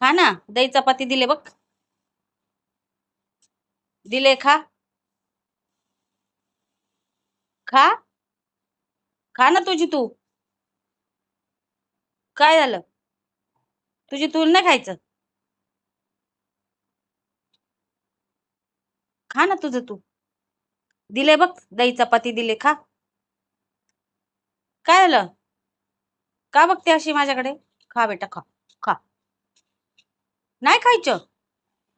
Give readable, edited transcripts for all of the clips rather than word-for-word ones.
खा ना, दही चपाती दिले बघ. दिले, खा. खा. खा ना तुझी तू. काय झालं? तुझी तू नाही खायचं? खा ना तुझं तू. दिले बघ, दही चपाती दिले, खा. काय झालं? का बघते अशी माझ्याकडे? खा बेटा, खा. खा. नाही खायचं?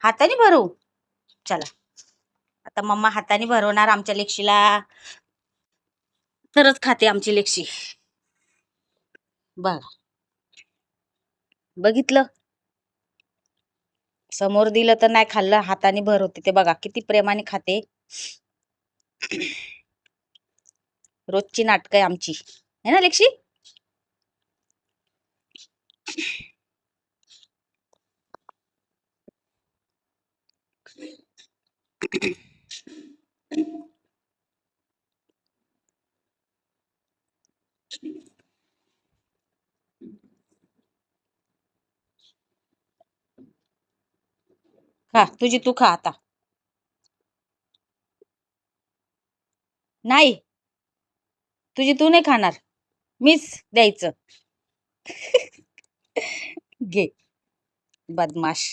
हाताने भरवू. चला, आता मम्मा हाताने भरवणार आमच्या लेक्षीला. तरच खाते आमची लेक्षी. बघ, बघितलं? समोर दिलं तर नाही खाल्लं, हाताने भरवते. ते बघा किती प्रेमाने खाते. रोजची नाटक आहे आमची, है ना लेक्षी? खा तुझी तू, खा आता. नाही, तुझी तू नाही खाणार, मीच द्यायचं. घे, बदमाश.